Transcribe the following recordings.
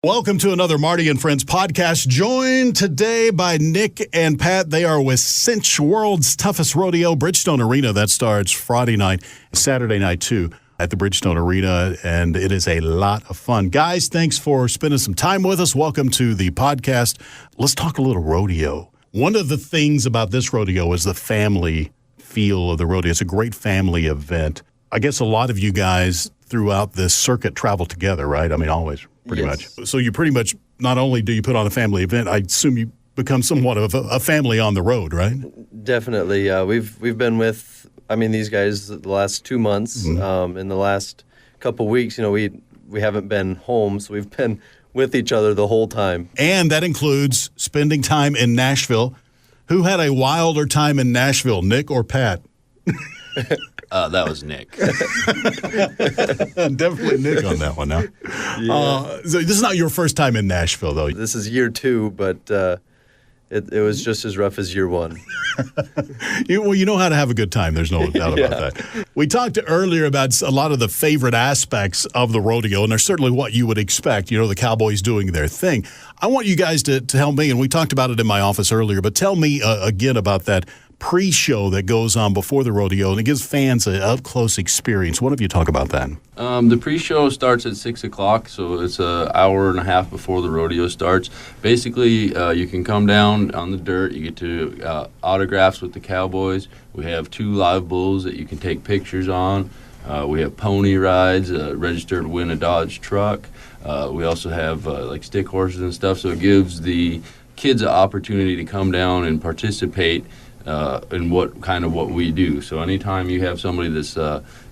Welcome to another Marty and Friends podcast, joined today by Nick and Pat. They are with Cinch, World's Toughest Rodeo, Bridgestone Arena. That starts Friday night, Saturday night too, at the Bridgestone Arena, and it is a lot of fun. Guys, thanks for spending some time with us. Welcome to the podcast. Let's talk a little rodeo. One of the things about this rodeo is the family feel of the rodeo. It's a great family event. I guess a lot of you guys throughout this circuit travel together, right? I mean, always. Pretty much. So you pretty much, not only do you put on a family event, I assume you become somewhat of a family on the road, right? Definitely. We've been with, these guys the last 2 months. Mm-hmm. In the last couple weeks, we haven't been home, so we've been with each other the whole time. And that includes spending time in Nashville. Who had a wilder time in Nashville, Nick or Pat? That was Nick. Definitely Nick on that one now. Yeah. So this is not your first time in Nashville, though. This is year 2, but it was just as rough as year 1. You know how to have a good time. There's no doubt about that. We talked earlier about a lot of the favorite aspects of the rodeo, and they're certainly what you would expect, the cowboys doing their thing. I want you guys to tell me, and we talked about it in my office earlier, but tell me again about that pre-show that goes on before the rodeo, and it gives fans an up-close experience. What have you talk about that? The pre-show starts at 6 o'clock, so it's an hour and a half before the rodeo starts. Basically, you can come down on the dirt. You get to autographs with the cowboys. We have 2 live bulls that you can take pictures on. We have pony rides, registered to win a Dodge truck. We also have stick horses and stuff, so it gives the kids an opportunity to come down and participate in what we do. So anytime you have somebody that's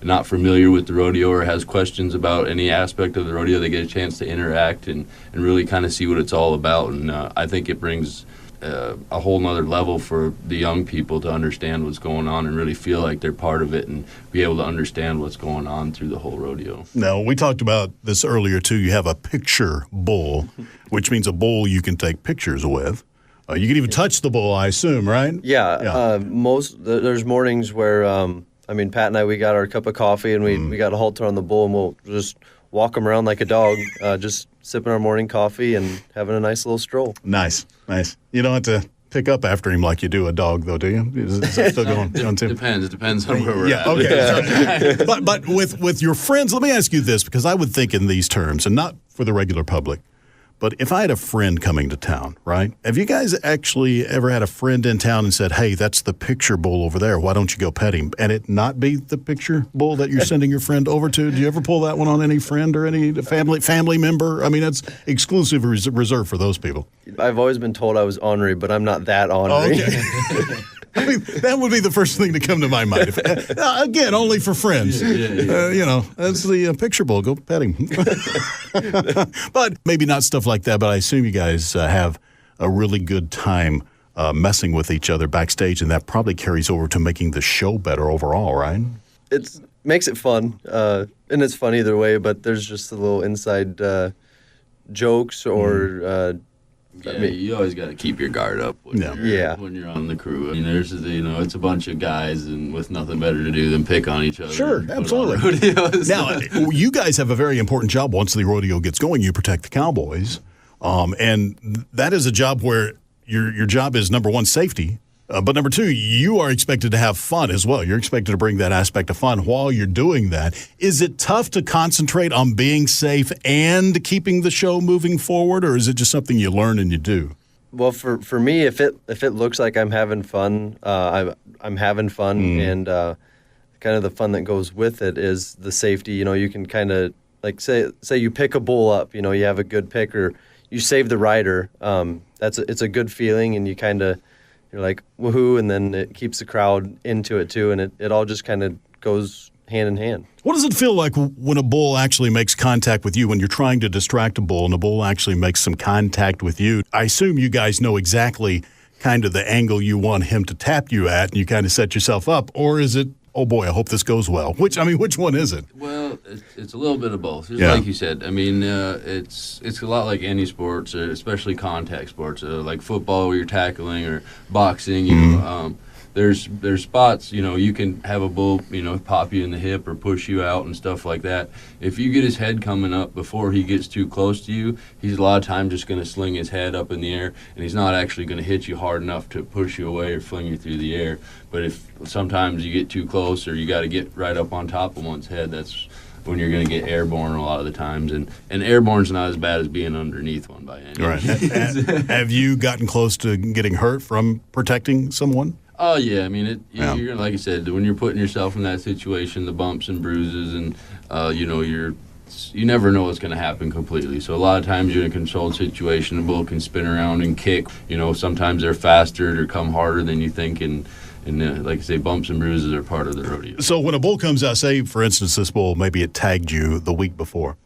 not familiar with the rodeo or has questions about any aspect of the rodeo, they get a chance to interact and really kind of see what it's all about. And I think it brings a whole nother level for the young people to understand what's going on and really feel like they're part of it and be able to understand what's going on through the whole rodeo. Now, we talked about this earlier too. You have a picture bull, which means a bull you can take pictures with. You can even touch the bull, I assume, right? Yeah. There's mornings where, Pat and I, we got our cup of coffee and we got a halter on the bull, and we'll just walk him around like a dog, just sipping our morning coffee and having a nice little stroll. Nice. You don't have to pick up after him like you do a dog, though, do you? Is that still going too? Depends. It depends on where we're at. Okay. But with your friends, let me ask you this, because I would think in these terms, and not for the regular public. But if I had a friend coming to town, right? Have you guys actually ever had a friend in town and said, hey, that's the picture bull over there. Why don't you go pet him? And it not be the picture bull that you're sending your friend over to? Do you ever pull that one on any friend or any family member? That's exclusive reserved for those people. I've always been told I was ornery, but I'm not that ornery. Okay. That would be the first thing to come to my mind. Again, only for friends. Yeah. That's the picture bull. Go pet him. But maybe not stuff like that, but I assume you guys have a really good time messing with each other backstage, and that probably carries over to making the show better overall, right? It makes it fun, and it's fun either way, but there's just a little inside jokes or... you always got to keep your guard up when you're on the crew. There's it's a bunch of guys and with nothing better to do than pick on each other. Sure, absolutely. Now, you guys have a very important job once the rodeo gets going. You protect the cowboys, and that is a job where your job is, number one, safety. But number 2, you are expected to have fun as well. You're expected to bring that aspect of fun while you're doing that. Is it tough to concentrate on being safe and keeping the show moving forward, or is it just something you learn and you do? Well, for me, if it looks like I'm having fun, I'm having fun, and kind of the fun that goes with it is the safety. You can kind of say you pick a bull up. You have a good pick, or you save the rider. It's a good feeling, and you're like, woohoo, and then it keeps the crowd into it too, and it all just kind of goes hand in hand. What does it feel like when a bull actually makes contact with you, when you're trying to distract a bull and a bull actually makes some contact with you? I assume you guys know exactly kind of the angle you want him to tap you at, and you kind of set yourself up, or is it, oh boy, I hope this goes well? Which one is it? Well, it's a little bit of both. Just like you said. It's a lot like any sports, especially contact sports, like football where you're tackling or boxing. there's spots, you can have a bull, pop you in the hip or push you out and stuff like that. If you get his head coming up before he gets too close to you, he's a lot of times just going to sling his head up in the air, and he's not actually going to hit you hard enough to push you away or fling you through the air. But if sometimes you get too close or you got to get right up on top of one's head, that's when you're going to get airborne a lot of the times. And airborne's not as bad as being underneath one by any means. Right. Have you gotten close to getting hurt from protecting someone? Oh, yeah. I mean, you're gonna, like I said, when you're putting yourself in that situation, the bumps and bruises and, you never know what's going to happen completely. So a lot of times you're in a controlled situation, the bull can spin around and kick. Sometimes they're faster or come harder than you think, and like I say, bumps and bruises are part of the rodeo. So when a bull comes out, say, for instance, this bull, maybe it tagged you the week before,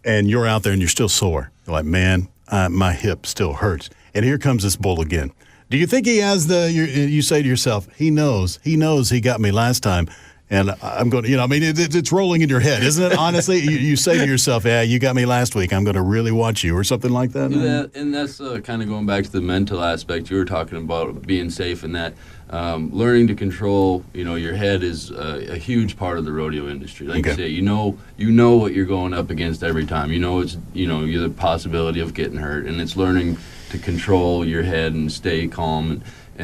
and you're out there and you're still sore. You're like, man, my hip still hurts. And here comes this bull again. Do you think he has you say to yourself, he knows he got me last time, and I'm going to, it's rolling in your head, isn't it? Honestly, you say to yourself, yeah, you got me last week, I'm going to really watch you, or something like that? Yeah, and that's kind of going back to the mental aspect you were talking about, being safe in that. Learning to control, your head is a huge part of the rodeo industry. Like I say, you know what you're going up against every time. It's, you're the possibility of getting hurt, and it's learning to control your head and stay calm.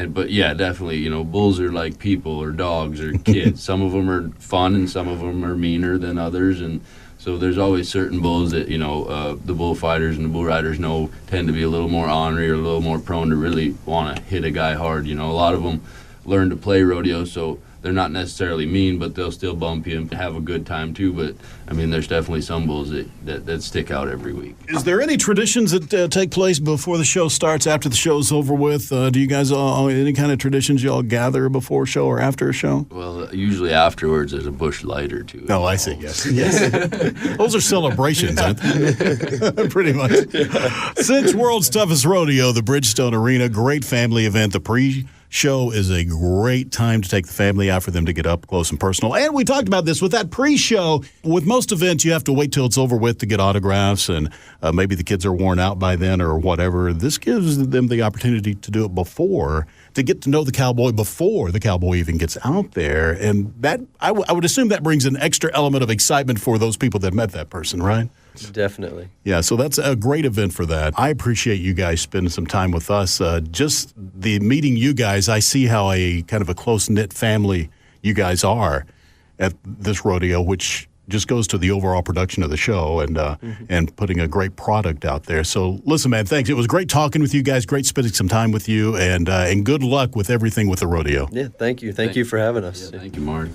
But yeah, definitely, bulls are like people or dogs or kids. Some of them are fun and some of them are meaner than others, and so there's always certain bulls that, the bullfighters and the bull riders tend to be a little more ornery or a little more prone to really want to hit a guy hard. A lot of them learn to play rodeo, so they're not necessarily mean, but they'll still bump you and have a good time too. But I mean, there's definitely some bulls that stick out every week. Is there any traditions that take place before the show starts, after the show's over with? Do you guys any kind of traditions y'all gather before a show or after a show? Well, usually afterwards there's a bush light or two. Oh, I see. Yes. Those are celebrations, aren't they? Pretty much. Cinch World's Toughest Rodeo, the Bridgestone Arena, great family event. The pre-show is a great time to take the family out for them to get up close and personal. And we talked about this with that pre-show. With most events, you have to wait till it's over with to get autographs, and maybe the kids are worn out by then or whatever. This gives them the opportunity to do it before, to get to know the cowboy before the cowboy even gets out there. And that I would assume that brings an extra element of excitement for those people that met that person, right? Definitely. Yeah, so that's a great event for that. I appreciate you guys spending some time with us. Just the meeting you guys, I see how a kind of a close-knit family you guys are at this rodeo, which just goes to the overall production of the show and putting a great product out there. So listen, man, thanks. It was great talking with you guys, great spending some time with you, and good luck with everything with the rodeo. Yeah, thank you. Thank you for having us. Yeah, thank you, Marty.